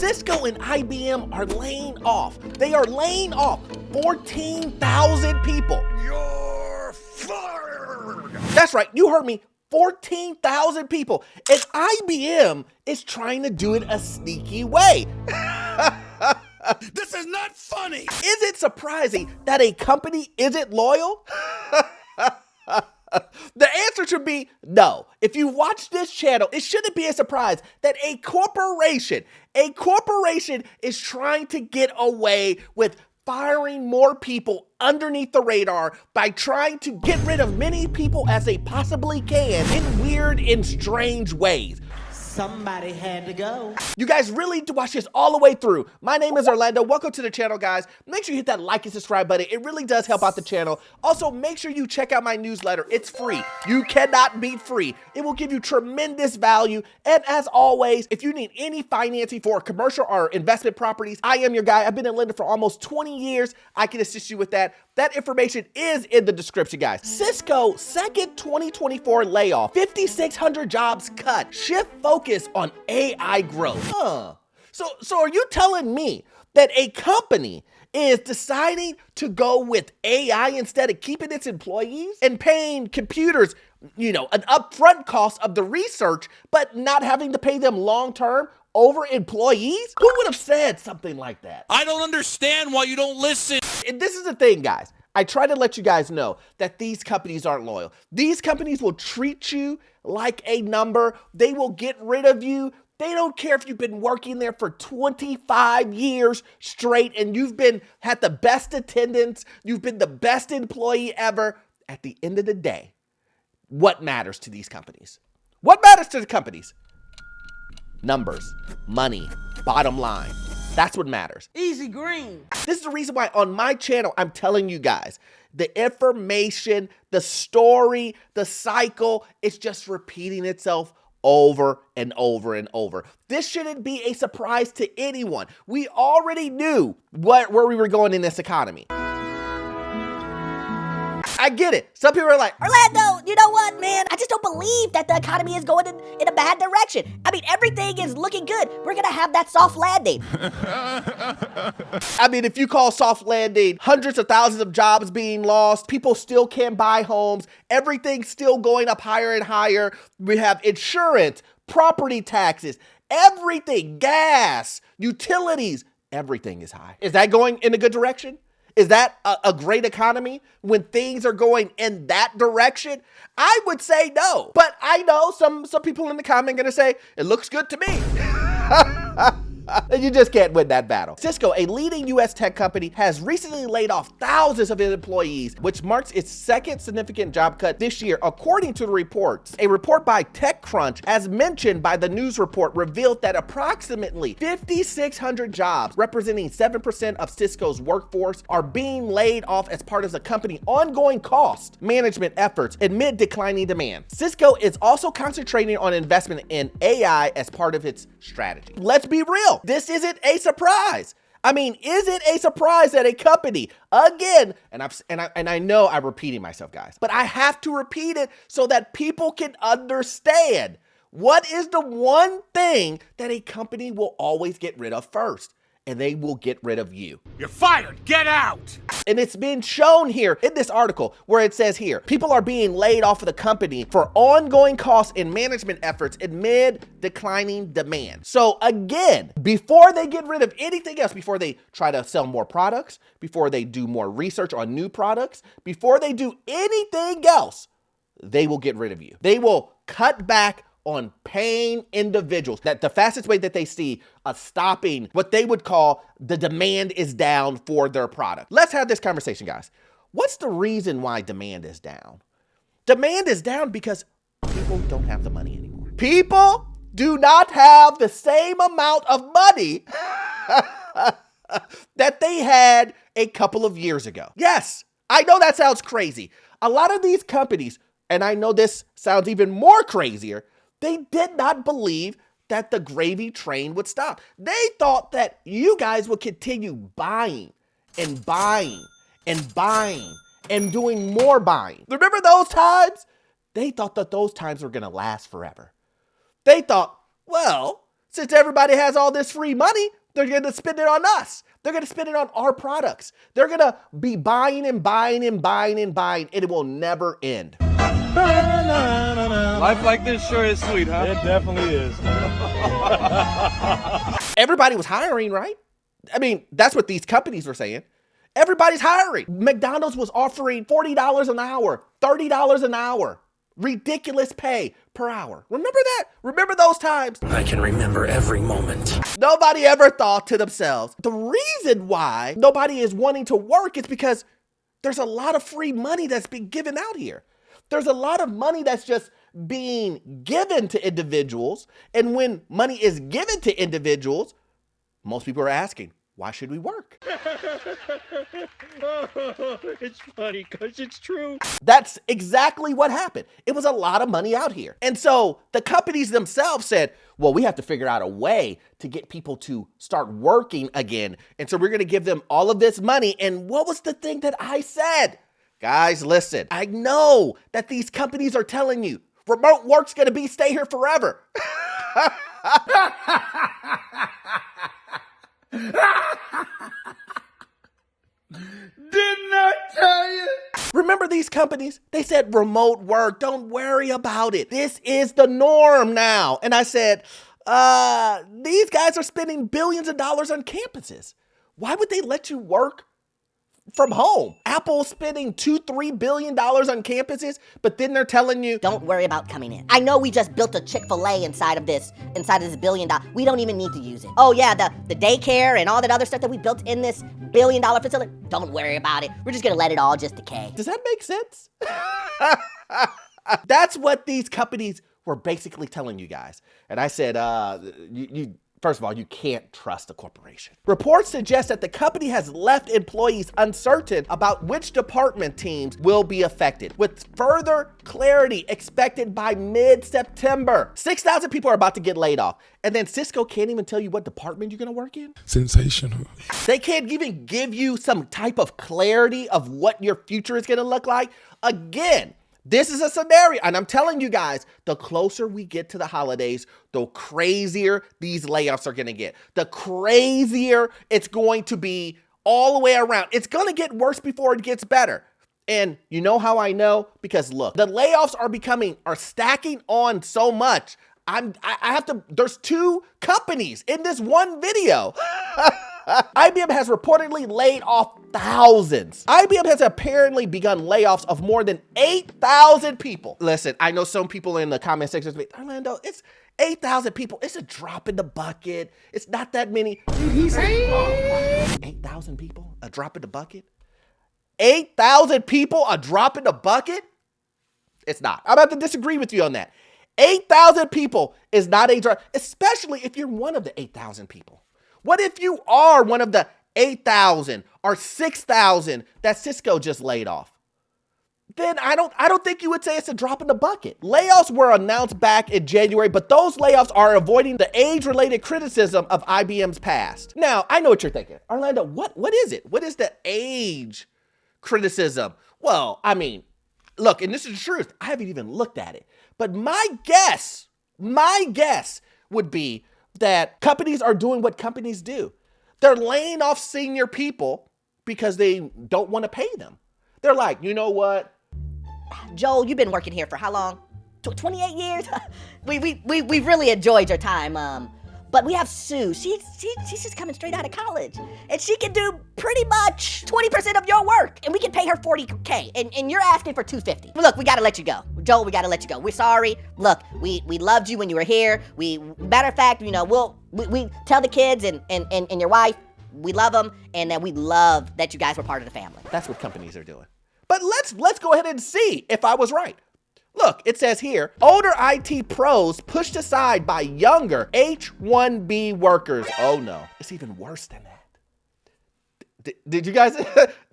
Cisco and IBM are laying off. They are laying off 14,000 people. You're fired! That's right, you heard me. 14,000 people. And IBM is trying to do it a sneaky way. This is not funny! Is it surprising that a company isn't loyal? The answer should be no. If you watch this channel, it shouldn't be a surprise that a corporation is trying to get away with firing more people underneath the radar by trying to get rid of many people as they possibly can in weird and strange ways. Somebody had to go. You guys really need to watch this all the way through. My name is Orlando. Welcome to the channel, guys. Make sure you hit that like and subscribe button. It really does help out the channel. Also, make sure you check out my newsletter. It's free. You cannot beat free. It will give you tremendous value. And as always, if you need any financing for commercial or investment properties, I am your guy. I've been in lending for almost 20 years. I can assist you with that. That information is in the description, guys. Cisco second 2024 layoff, 5,600 jobs cut. Shift focus on AI growth. So are you telling me that a company is deciding to go with AI instead of keeping its employees and paying computers, an upfront cost of the research, but not having to pay them long-term over employees? Who would have said something like that? I don't understand why you don't listen. And this is the thing, guys. I try to let you guys know that these companies aren't loyal. These companies will treat you like a number. They will get rid of you. They don't care if you've been working there for 25 years straight and had the best attendance. You've been the best employee ever. At the end of the day, what matters to these companies? What matters to the companies? Numbers, money, bottom line. That's what matters. Easy green. This is the reason why on my channel, I'm telling you guys, the information, the story, the cycle, it's just repeating itself over and over and over. This shouldn't be a surprise to anyone. We already knew where we were going in this economy. I get it. Some people are like, Orlando, you know what, man? I just don't believe that the economy is going in a bad direction. I mean, everything is looking good. We're going to have that soft landing. I mean, if you call soft landing hundreds of thousands of jobs being lost, people still can't buy homes, everything's still going up higher and higher. We have insurance, property taxes, everything, gas, utilities, everything is high. Is that going in a good direction? Is that a great economy when things are going in that direction? I would say no. But I know some people in the comment are going to say, it looks good to me. You just can't win that battle. Cisco, a leading US tech company, has recently laid off thousands of its employees, which marks its second significant job cut this year, according to the reports. A report by TechCrunch, as mentioned by the news report, revealed that approximately 5,600 jobs, representing 7% of Cisco's workforce, are being laid off as part of the company's ongoing cost management efforts amid declining demand. Cisco is also concentrating on investment in AI as part of its strategy. Let's be real. This isn't a surprise. I mean, is it a surprise that a company, again, and I know I'm repeating myself, guys, but I have to repeat it so that people can understand what is the one thing that a company will always get rid of first? And they will get rid of you. You're fired. Get out. And it's been shown here in this article where it says here, people are being laid off of the company for ongoing costs and management efforts amid declining demand. So again, before they get rid of anything else, before they try to sell more products, before they do more research on new products, before they do anything else, they will get rid of you. They will cut back on paying individuals. That the fastest way that they see stopping what they would call the demand is down for their product. Let's have this conversation, guys. What's the reason why demand is down? Demand is down because people don't have the money anymore. People do not have the same amount of money that they had a couple of years ago. Yes, I know that sounds crazy. A lot of these companies, and I know this sounds even more crazier, they did not believe that the gravy train would stop. They thought that you guys would continue buying and buying and buying and doing more buying. Remember those times? They thought that those times were going to last forever. They thought, well, Since everybody has all this free money, they're going to spend it on us. They're going to spend it on our products. They're going to be buying and buying and buying and buying, and it will never end. Life like this sure is sweet, huh? It definitely is. Everybody was hiring, right? I mean, that's what these companies were saying. Everybody's hiring. McDonald's was offering $40 an hour, $30 an hour. Ridiculous pay per hour. Remember that? Remember those times? I can remember every moment. Nobody ever thought to themselves, the reason why nobody is wanting to work is because there's a lot of free money that's being given out here. There's a lot of money that's just being given to individuals. And when money is given to individuals, most people are asking, why should we work? It's funny because it's true. That's exactly what happened. It was a lot of money out here. And so the companies themselves said, well, we have to figure out a way to get people to start working again. And so we're going to give them all of this money. And what was the thing that I said? Guys, listen, I know that these companies are telling you remote work's going to stay here forever. Didn't I tell you? Remember these companies? They said remote work, don't worry about it. This is the norm now. And I said, these guys are spending billions of dollars on campuses. Why would they let you work from home? Apple's spending $2-3 billion on campuses, but then they're telling you, Don't worry about coming in. I know we just built a Chick-fil-A inside of this $1 billion. We don't even need to use it. Oh yeah, the daycare and all that other stuff that we built in this $1 billion facility. Don't worry about it. We're just gonna let it all just decay. does that make sense? That's what these companies were basically telling you guys. And I said, first of all, you can't trust a corporation. Reports suggest that the company has left employees uncertain about which department teams will be affected, with further clarity expected by mid-September. 6,000 people are about to get laid off, and then Cisco can't even tell you what department you're gonna work in? Sensational. They can't even give you some type of clarity of what your future is gonna look like. Again, this is a scenario, and I'm telling you guys, the closer we get to the holidays, the crazier these layoffs are gonna get. The crazier it's going to be all the way around. It's gonna get worse before it gets better. And you know how I know? Because look, the layoffs are stacking on so much. There's 2 companies in this one video. IBM has reportedly laid off thousands. IBM has apparently begun layoffs of more than 8,000 people. Listen, I know some people in the comment section say, Orlando, it's 8,000 people. It's a drop in the bucket. It's not that many. Did he say 8,000 people? A drop in the bucket? 8,000 people? A drop in the bucket? It's not. I'm about to disagree with you on that. 8,000 people is not a drop, especially if you're one of the 8,000 people. What if you are one of the 8,000 or 6,000 that Cisco just laid off? Then I don't think you would say it's a drop in the bucket. Layoffs were announced back in January, but those layoffs are avoiding the age-related criticism of IBM's past. Now, I know what you're thinking. Orlando, what is it? What is the age criticism? Well, I mean, look, and this is the truth. I haven't even looked at it. But my guess would be that companies are doing what companies do. They're laying off senior people because they don't want to pay them. They're like, you know what? Joel, you've been working here for how long? 28 years? We've really enjoyed your time. But we have Sue. She's just coming straight out of college. And she can do pretty much 20% of your work. And we can pay her $40K. And you're asking for $250. Look, we gotta let you go. Joel, we gotta let you go. We're sorry. Look, we loved you when you were here. Matter of fact, you know, we tell the kids and your wife, we love them, and that we love that you guys were part of the family. That's what companies are doing. But let's go ahead and see if I was right. Look, it says here, older IT pros pushed aside by younger H-1B workers. Oh no, it's even worse than that. Did you guys,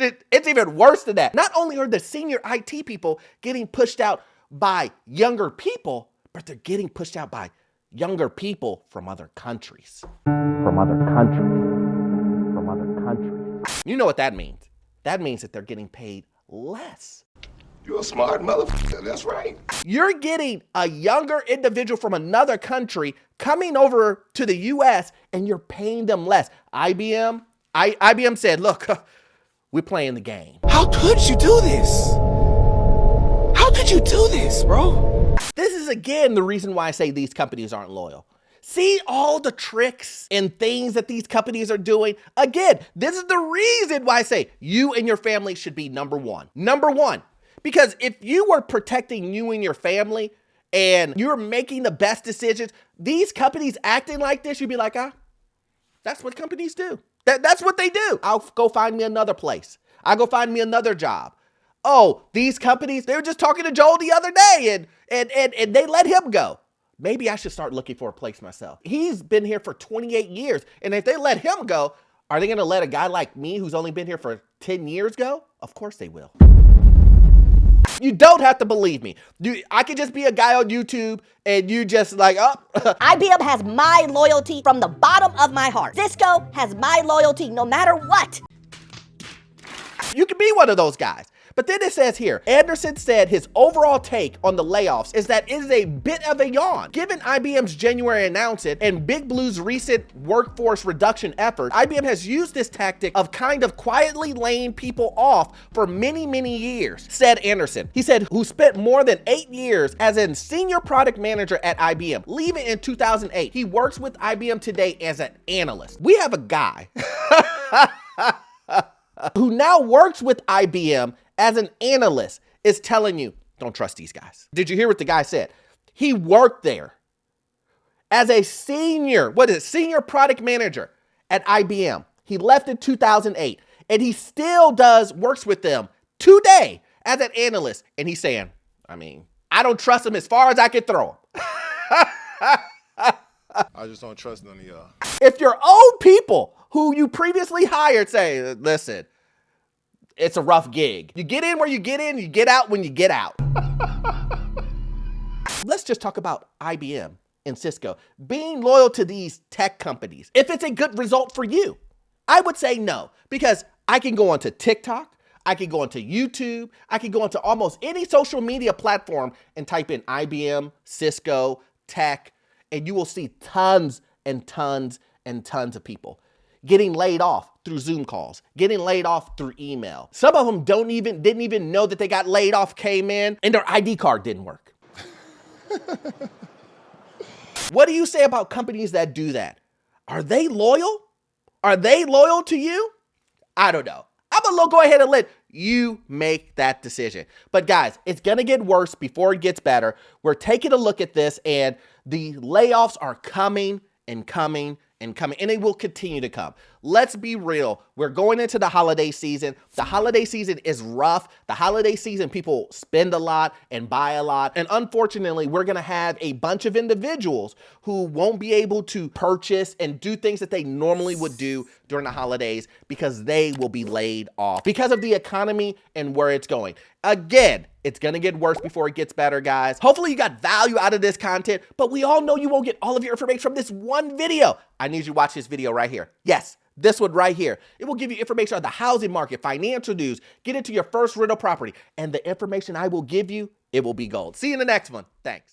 it's even worse than that. Not only are the senior IT people getting pushed out by younger people, but they're getting pushed out by younger people from other countries. From other countries. You know what that means. That means that they're getting paid less. You're a smart motherfucker. That's right. You're getting a younger individual from another country coming over to the US and you're paying them less. IBM said, look, we're playing the game. How could you do this? How could you do this, bro? This is again the reason why I say these companies aren't loyal. See all the tricks and things that these companies are doing? Again, this is the reason why I say you and your family should be number one. Number one. Because if you were protecting you and your family and you're making the best decisions, these companies acting like this, you'd be like, that's what companies do. That's what they do. I'll go find me another place. I'll go find me another job. Oh, these companies, they were just talking to Joel the other day and they let him go. Maybe I should start looking for a place myself. He's been here for 28 years. And if they let him go, are they going to let a guy like me who's only been here for 10 years go? Of course they will. You don't have to believe me. I could just be a guy on YouTube and you just like, IBM has my loyalty from the bottom of my heart. Cisco has my loyalty no matter what. You can be one of those guys. But then it says here, Anderson said his overall take on the layoffs is that it is a bit of a yawn. Given IBM's January announcement and Big Blue's recent workforce reduction effort, IBM has used this tactic of kind of quietly laying people off for many, many years, said Anderson. He said, who spent more than 8 years as a senior product manager at IBM, leaving in 2008. He works with IBM today as an analyst. We have a guy who now works with IBM as an analyst is telling you, don't trust these guys. Did you hear what the guy said? He worked there as a senior product manager at IBM. He left in 2008 and he still works with them today as an analyst. And he's saying, I don't trust him as far as I can throw him. I just don't trust none of y'all. If your own people who you previously hired say, listen, it's a rough gig. You get in where you get in, you get out when you get out. Let's just talk about IBM and Cisco being loyal to these tech companies. If it's a good result for you, I would say no, because I can go onto TikTok, I can go onto YouTube, I can go onto almost any social media platform and type in IBM, Cisco, tech, and you will see tons and tons and tons of people getting laid off through Zoom calls, getting laid off through email. Some of them didn't even know that they got laid off, came in, and their ID card didn't work. What do you say about companies that do that? Are they loyal? Are they loyal to you? I don't know. I'm gonna go ahead and let you make that decision. But guys, it's gonna get worse before it gets better. We're taking a look at this and the layoffs are coming and coming and coming, and they will continue to come. Let's be real. We're going into the holiday season. The holiday season is rough. The holiday season, people spend a lot and buy a lot. And unfortunately, we're going to have a bunch of individuals who won't be able to purchase and do things that they normally would do during the holidays because they will be laid off because of the economy and where it's going. Again, it's going to get worse before it gets better, guys. Hopefully you got value out of this content, but we all know you won't get all of your information from this one video. I need you to watch this video right here. Yes, this one right here. It will give you information on the housing market, financial news, get into your first rental property, and the information I will give you, it will be gold. See you in the next one. Thanks.